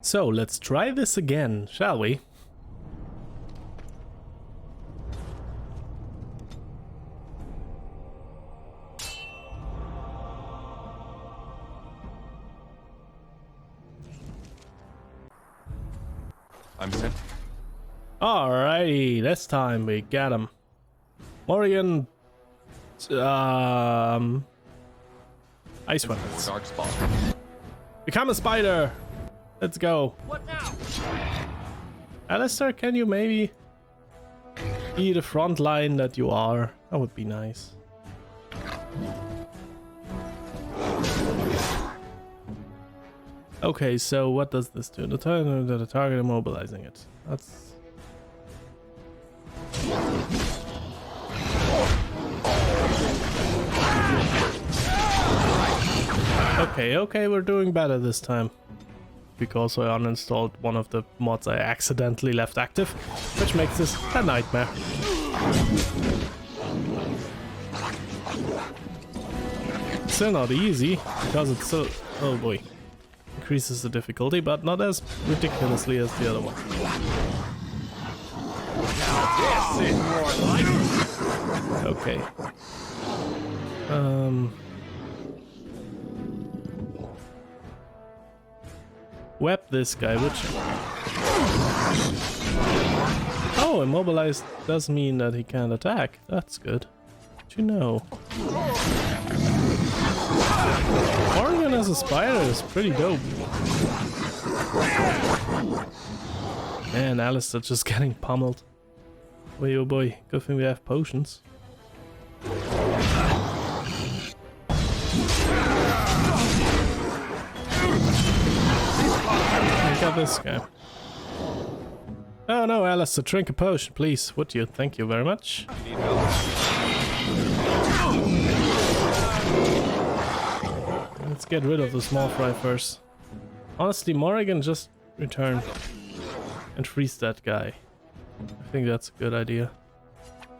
So let's try this again, shall we? I'm set. Alrighty, this time we got him. Morrigan, ice weapons. Dark spot. Become a spider. Let's go. What now? Alistair, can you maybe be the front line that you are? That would be nice. Okay, so what does this do? The target immobilizing it. That's... Okay, we're doing better this time. Because I uninstalled one of the mods I accidentally left active, which makes this a nightmare. Still not easy, because it's so... oh boy. Increases the difficulty, but not as ridiculously as the other one. Okay. Web this guy, which... oh, immobilized does mean that he can't attack. That's good. Did you know? Morrigan as a spider is pretty dope. Man, Alistair just getting pummeled. Boy, oh boy, good thing we have potions. I got this guy. Oh no, Alistair, drink a potion, please. Would you? Thank you very much. Let's get rid of the small fry first. Honestly, Morrigan, just return and freeze that guy. I think that's a good idea.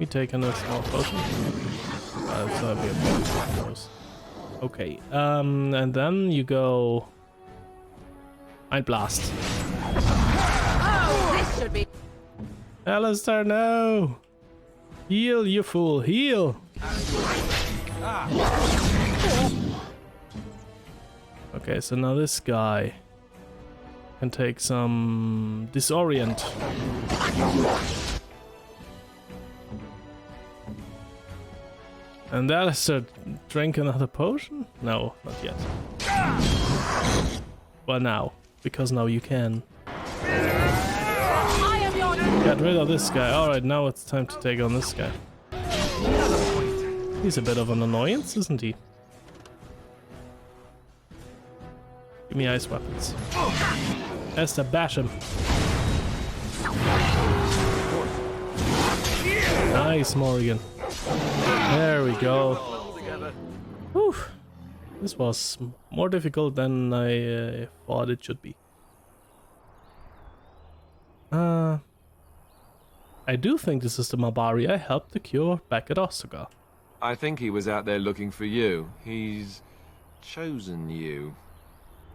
You take another small potion. It's gonna be a problem. Okay, and then you go... Mind Blast. Oh, this should be... Alistair, no! Heal, you fool, heal! Okay, so now this guy can take some disorient. And Alistair, drink another potion? No, not yet. But now, because now you can. Get rid of this guy. Alright, now it's time to take on this guy. He's a bit of an annoyance, isn't he? Give me ice weapons. Has to bash him. Nice, Morrigan. There we go. Whew. This was more difficult than I thought it should be. I do think this is the Mabari I helped to cure back at Osaka. I think he was out there looking for you. He's chosen you.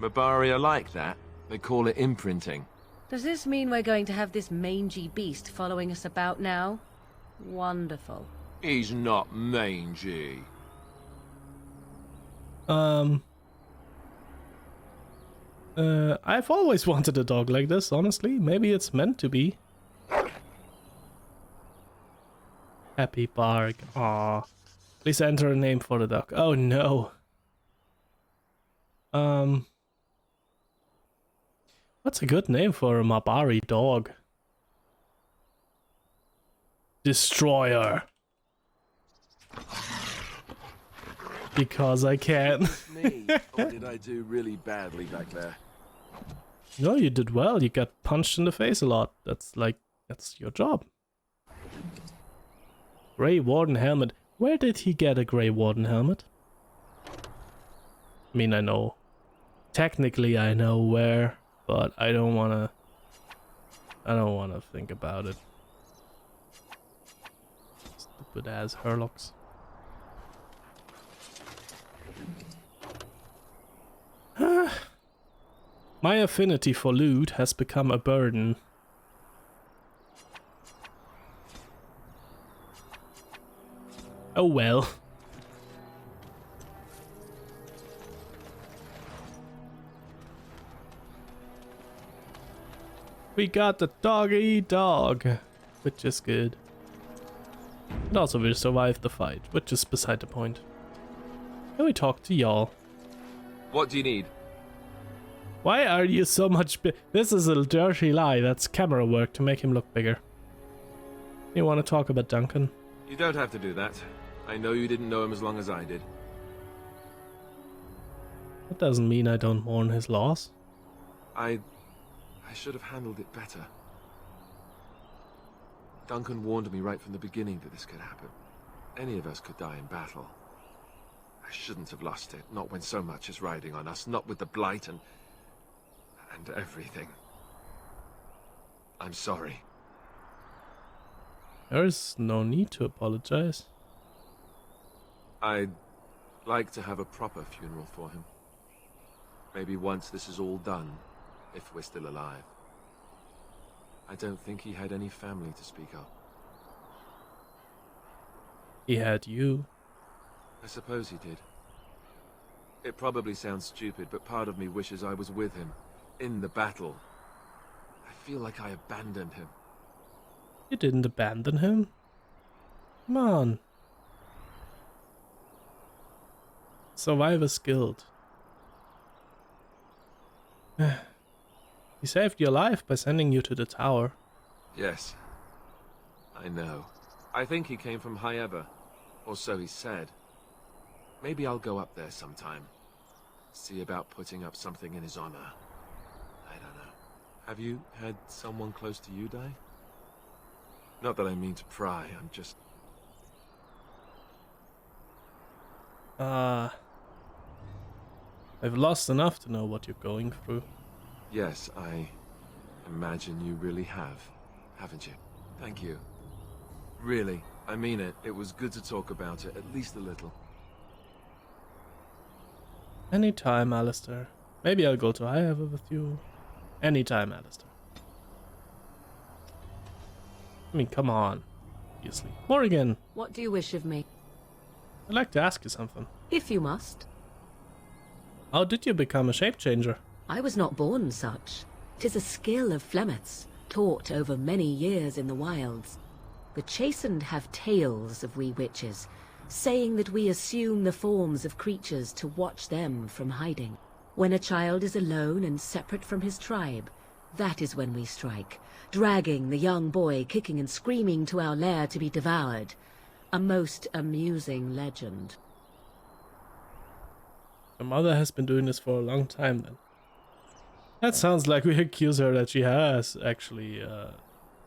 Mabari are like that. They call it imprinting. Does this mean we're going to have this mangy beast following us about now? Wonderful. He's not mangy. I've always wanted a dog like this, honestly. Maybe it's meant to be. Happy Bark. Aww. Please enter a name for the dog. Oh no. What's a good name for a Mabari dog? Destroyer. Because I can. Me? Or did I do really badly back there? No, you did well. You got punched in the face a lot. That's your job. Grey Warden helmet. Where did he get a Grey Warden helmet? I mean, I know. Technically, I know where, but I don't wanna think about it. Stupid ass Herlocks. My affinity for loot has become a burden. Oh well. We got the dog, which is good. And also we survived the fight, which is beside the point. Can we talk to y'all? What do you need? Why are you so much This is a dirty lie. That's camera work to make him look bigger. You want to talk about Duncan? You don't have to do that. I know you didn't know him as long as I did. That doesn't mean I don't mourn his loss. I should have handled it better. Duncan warned me right from the beginning that this could happen. Any of us could die in battle. I shouldn't have lost it, not when so much is riding on us, not with the Blight and everything. I'm sorry. There is no need to apologize. I'd like to have a proper funeral for him. Maybe once this is all done, if we're still alive. I don't think he had any family to speak of. He had you. I suppose he did. It probably sounds stupid, but part of me wishes I was with him, in the battle. I feel like I abandoned him. You didn't abandon him. Come on. Survivor's Guild. He saved your life by sending you to the tower. Yes. I know. I think he came from Hyeva, or so he said. Maybe I'll go up there sometime. See about putting up something in his honor. I don't know. Have you had someone close to you die? Not that I mean to pry, I'm just... I've lost enough to know what you're going through. Yes, I imagine you really have, haven't you? Thank you. Really, I mean it. It was good to talk about it, at least a little. Anytime, Alistair. Maybe I'll go to Hyeva with you. Anytime, Alistair. I mean, come on. Obviously. Morrigan, What do you wish of me? I'd like to ask you something. If you must. How did you become a shape changer? I was not born such. 'Tis a skill of Flemeth's, taught over many years in the wilds. The chastened have tales of we witches, saying that we assume the forms of creatures to watch them from hiding. When a child is alone and separate from his tribe, that is when we strike, dragging the young boy kicking and screaming to our lair to be devoured. A most amusing legend. Your mother has been doing this for a long time then. That sounds like we accuse her that she has actually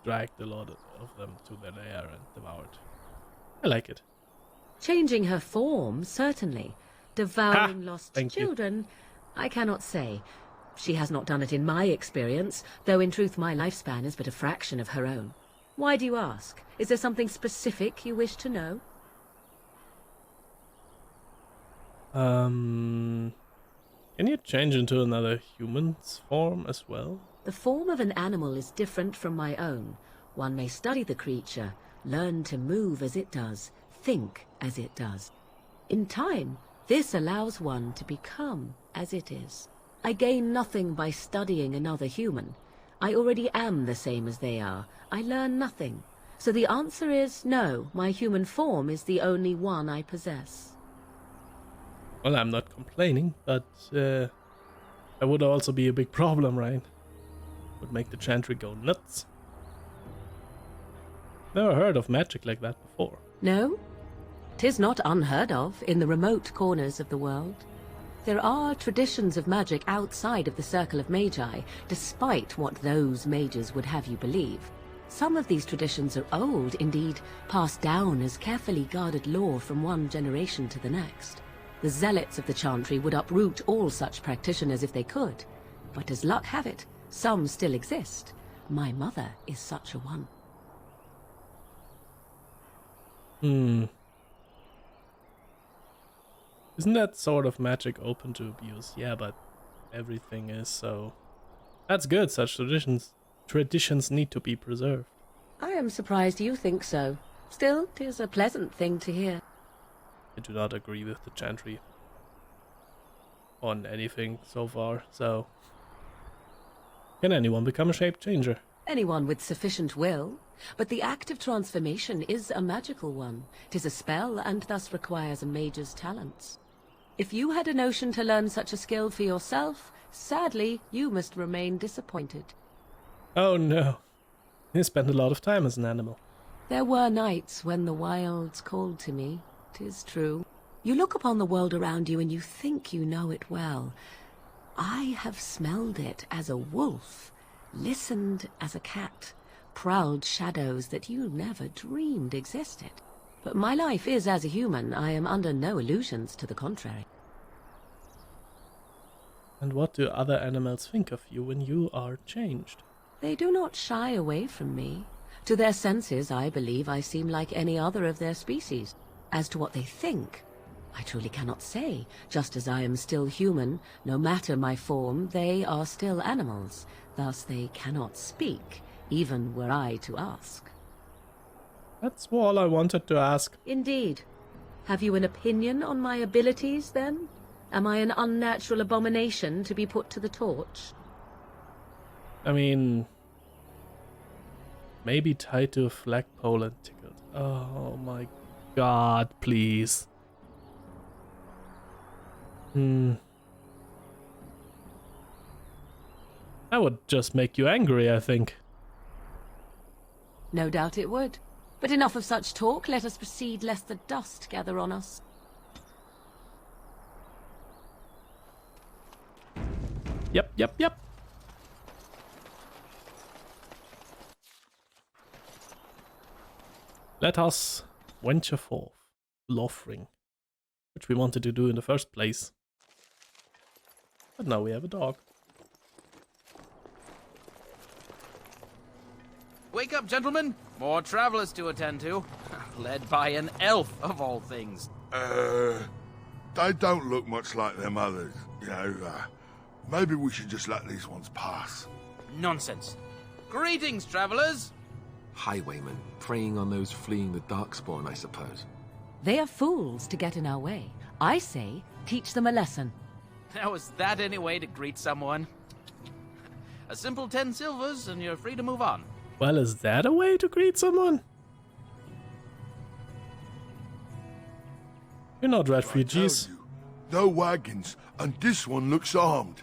dragged a lot of them to their lair and devoured. I like it. Changing her form, certainly. Devouring lost children, I cannot say. She has not done it in my experience, though in truth my lifespan is but a fraction of her own. Why do you ask? Is there something specific you wish to know? Can you change into another human's form as well? The form of an animal is different from my own. One may study the creature, learn to move as it does, think as it does. In time, this allows one to become as it is. I gain nothing by studying another human. I already am the same as they are. I learn nothing. So the answer is no, my human form is the only one I possess. Well, I'm not complaining, but that would also be a big problem, right? Would make the Chantry go nuts. Never heard of magic like that before. No? 'Tis not unheard of in the remote corners of the world. There are traditions of magic outside of the circle of magi, despite what those mages would have you believe. Some of these traditions are old, indeed, passed down as carefully guarded lore from one generation to the next. The zealots of the Chantry would uproot all such practitioners if they could, but as luck have it, some still exist. My mother is such a one. Isn't that sort of magic open to abuse? Yeah, but everything is, so That's good, such traditions need to be preserved. I am surprised you think so. Still, 'tis a pleasant thing to hear. I do not agree with the chantry on anything so far, so... Can anyone become a shape changer? Anyone with sufficient will, but the act of transformation is a magical one. 'Tis a spell and thus requires a mage's talents. If you had a notion to learn such a skill for yourself, sadly, you must remain disappointed. Oh no. You spent a lot of time as an animal. There were nights when the wilds called to me, 'tis true. You look upon the world around you and you think you know it well. I have smelled it as a wolf, listened as a cat, prowled shadows that you never dreamed existed. But my life is as a human. I am under no illusions to the contrary. And what do other animals think of you when you are changed? They do not shy away from me. To their senses, I believe I seem like any other of their species. As to what they think, I truly cannot say. Just as I am still human, no matter my form, they are still animals. Thus they cannot speak, even were I to ask. That's all I wanted to ask. Indeed. Have you an opinion on my abilities, then? Am I an unnatural abomination to be put to the torch? I mean... maybe tied to a flagpole and tickled. Oh my god, please. That would just make you angry, I think. No doubt it would. But enough of such talk. Let us proceed, lest the dust gather on us. Yep. Let us venture forth, Lothring, which we wanted to do in the first place. But now we have a dog. Wake up, gentlemen. More travelers to attend to. Led by an elf, of all things. They don't look much like them others. You know, maybe we should just let these ones pass. Nonsense. Greetings, travelers. Highwaymen, preying on those fleeing the Darkspawn, I suppose. They are fools to get in our way. I say, teach them a lesson. Now, is that any way to greet someone? A simple 10 silvers and you're free to move on. Well, is that a way to greet someone? You're not refugees. No wagons, and this one looks armed.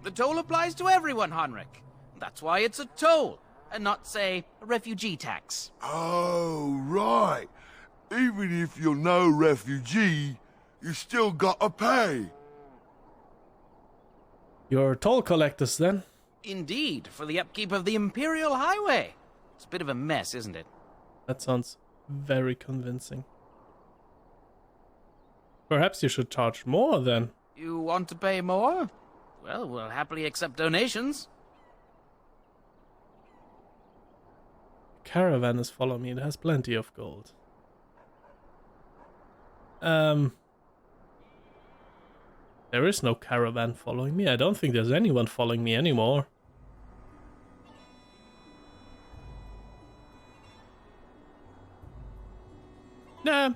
The toll applies to everyone, Henrik. That's why it's a toll, and not, say, a refugee tax. Oh, right. Even if you're no refugee, you still gotta pay. You're toll collectors, then? Indeed, for the upkeep of the Imperial Highway. It's a bit of a mess, isn't it? That sounds very convincing. Perhaps you should charge more, then. You want to pay more? Well, we'll happily accept donations. Caravan is following me. It has plenty of gold. There is no caravan following me. I don't think there's anyone following me anymore. Nah,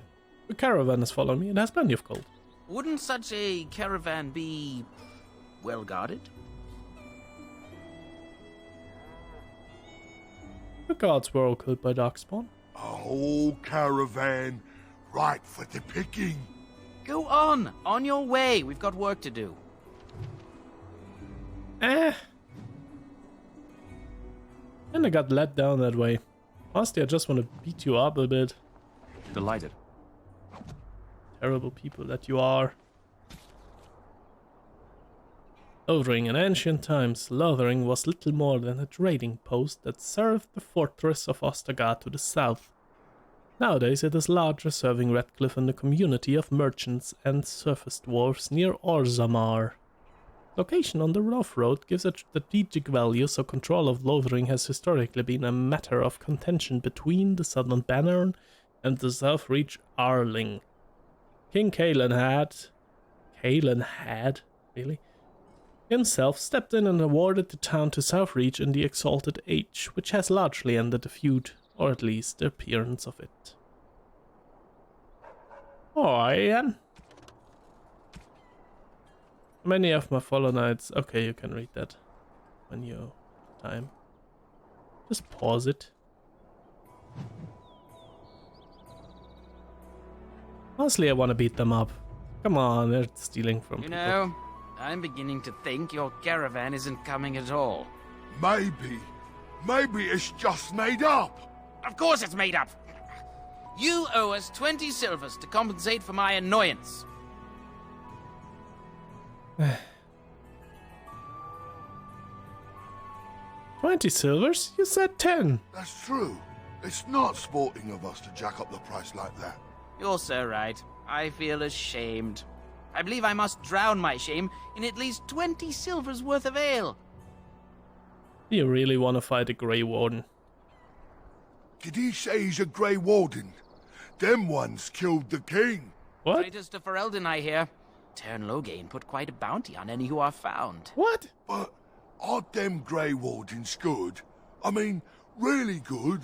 the caravan is following me. It has plenty of gold. Wouldn't such a caravan be well guarded? The guards were all killed by Darkspawn. A whole caravan, right for the picking. Go on your way. We've got work to do. And I got let down that way. Honestly, I just want to beat you up a bit. Delighted. Terrible people that you are. Lothring. In ancient times, Lothring was little more than a trading post that served the fortress of Ostergard to the south. Nowadays it is larger, serving Redcliffe and a community of merchants and surface dwarves near Orzammar. Location on the rough road gives it strategic value, so control of Lothring has historically been a matter of contention between the southern Banner and the south reach Arling. King Cailan had... Really? himself stepped in and awarded the town to Southreach in the Exalted Age, which has largely ended the feud, or at least the appearance of it. Oh, Ian. Many of my fellow knights. Okay, you can read that when you have time. Just pause it. Honestly, I want to beat them up. Come on, they're stealing from You people. know, I'm beginning to think your caravan isn't coming at all. Maybe it's just made up. Of course it's made up. You owe us 20 silvers to compensate for my annoyance. 20 silvers? You said 10. That's true. It's not sporting of us to jack up the price like that. You're so right. I feel ashamed. I believe I must drown my shame in at least 20 silvers worth of ale. You really want to fight a Grey Warden? Did he say he's a Grey Warden? Them ones killed the king. What? Traitors to Ferelden, I hear. Tern Loghain put quite a bounty on any who are found. What? But aren't them Grey Wardens good? I mean, really good?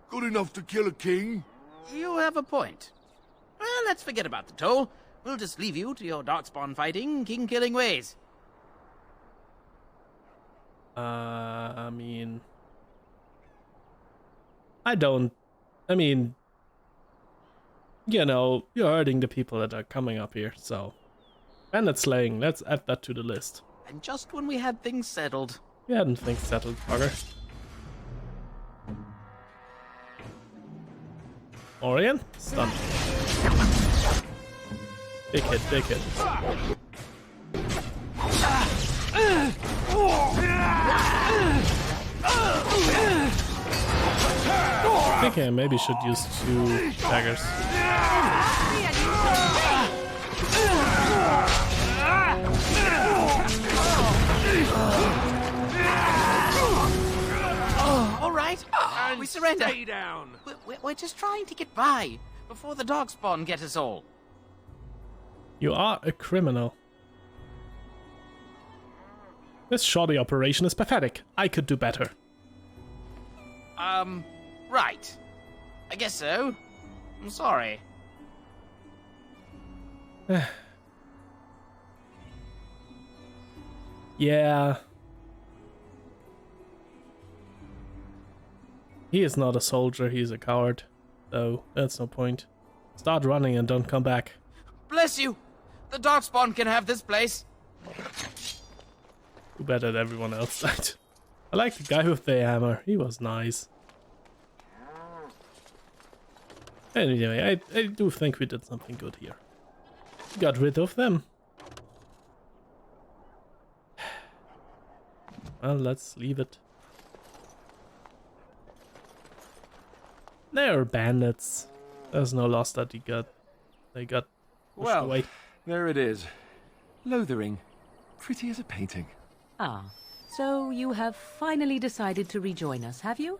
Good enough to kill a king? You have a point. Well, let's forget about the toll. We'll just leave you to your darkspawn fighting, king-killing ways. I mean... I mean... You know, you're hurting the people that are coming up here, so... Bandit slaying, let's add that to the list. And just when we had things settled. We hadn't things settled, bugger. Orion, stun. Big hit, big hit. I think I maybe should use 2 daggers. All right, we surrender. Stay down. We're just trying to get by before the darkspawn get us all. You are a criminal. This shoddy operation is pathetic. I could do better. Right. I guess so. I'm sorry. Yeah. He is not a soldier, he's a coward. So, that's no point. Start running and don't come back. Bless you. The darkspawn can have this place. Too bad that everyone else died. I like the guy with the hammer. He was nice. Anyway, I do think we did something good here. Got rid of them. Well, let's leave it. They're bandits. There's no loss that they got pushed Well, away. there it is. Lothering. Pretty as a painting. Ah, so you have finally decided to rejoin us, have you?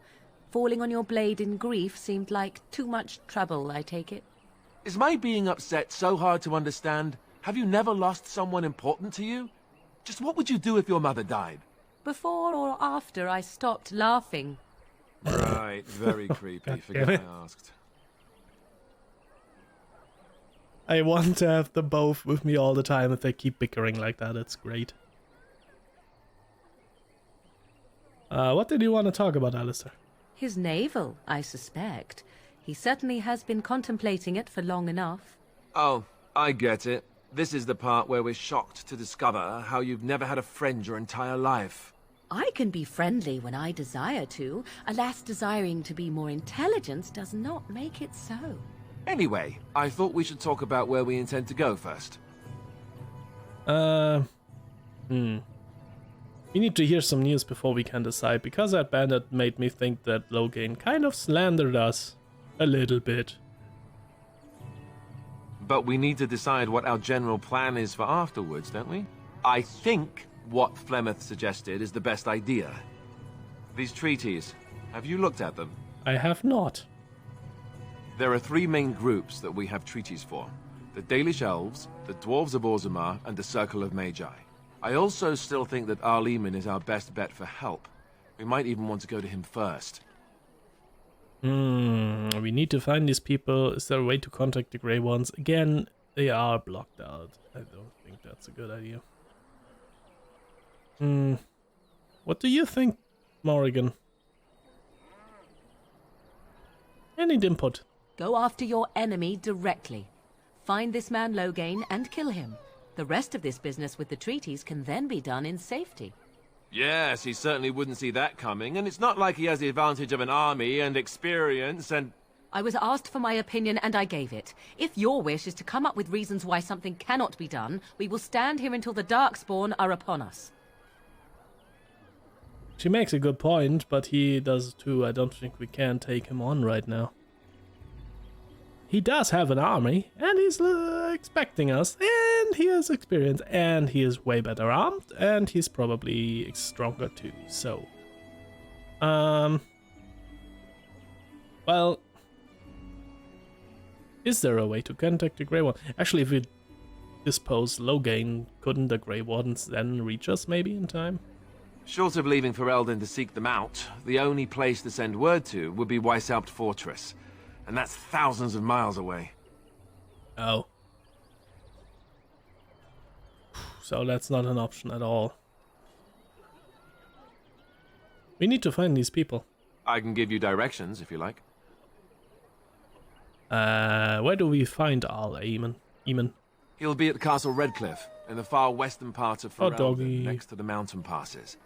Falling on your blade in grief seemed like too much trouble, I take it. Is my being upset so hard to understand? Have you never lost someone important to you? Just what would you do if your mother died? Before or after I stopped laughing? Right, very creepy. Forget I asked. I want to have them both with me all the time. If they keep bickering like that, it's great. What did you want to talk about, Alistair? His navel, I suspect. He certainly has been contemplating it for long enough. Oh, I get it. This is the part where we're shocked to discover how you've never had a friend your entire life. I can be friendly when I desire to. Alas, desiring to be more intelligent does not make it so. Anyway, I thought we should talk about where we intend to go first. We need to hear some news before we can decide, because that bandit made me think that Loghain kind of slandered us. A little bit. But we need to decide what our general plan is for afterwards, don't we? I think what Flemeth suggested is the best idea. These treaties, have you looked at them? I have not. There are 3 main groups that we have treaties for. The Dalish Elves, the Dwarves of Orzammar, and the Circle of Magi. I also still think that Arleman is our best bet for help. We might even want to go to him first. We need to find these people. Is there a way to contact the Grey Ones? Again, they are blocked out. I don't think that's a good idea. What do you think, Morrigan? Any input? Go after your enemy directly. Find this man Loghain and kill him. The rest of this business with the treaties can then be done in safety. Yes, he certainly wouldn't see that coming, and it's not like he has the advantage of an army and experience and... I was asked for my opinion and I gave it. If your wish is to come up with reasons why something cannot be done, we will stand here until the Darkspawn are upon us. She makes a good point, but he does too. I don't think we can take him on right now. He does have an army, and he's expecting us, and he has experience, and he is way better armed, and he's probably stronger too, so... Well... Is there a way to contact the Grey One? Actually, if we dispose Loghain, couldn't the Grey Ones then reach us maybe in time? Short of leaving for Eldon to seek them out, the only place to send word to would be Weishaupt Fortress. And that's thousands of miles away. Oh. So that's not an option at all. We need to find these people. I can give you directions, if you like. Where do we find Eamon? He'll be at Castle Redcliffe, in the far western part of Oh, Ferelden, doggy. next to the mountain passes.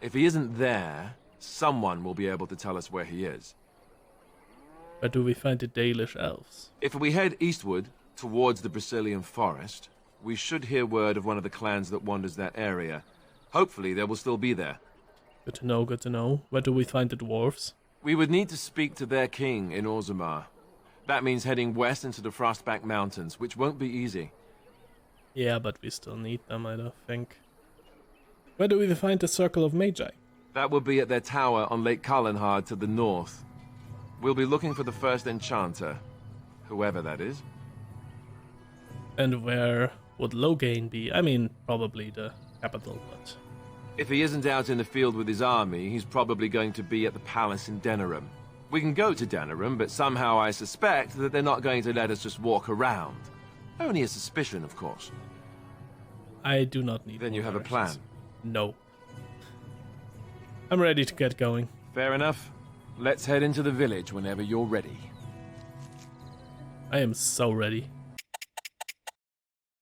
If he isn't there, someone will be able to tell us where he is. Where do we find the Dalish elves? If we head eastward, towards the Brazilian forest, we should hear word of one of the clans that wanders that area. Hopefully they will still be there. Good to know, good to know. Where do we find the dwarves? We would need to speak to their king in Orzammar. That means heading west into the Frostback Mountains, which won't be easy. Yeah, but we still need them, I don't think. Where do we find the Circle of Magi? That will be at their tower on Lake Kallenhard to the north. We'll be looking for the first enchanter, whoever that is. And where would Loghain be? I mean, probably the capital, but... If he isn't out in the field with his army, he's probably going to be at the palace in Denerim. We can go to Denerim, but somehow I suspect that they're not going to let us just walk around. Only a suspicion, of course. I do not need Then more you have a directions. plan. No. I'm ready to get going. Fair enough. Let's head into the village whenever you're ready. I am so ready.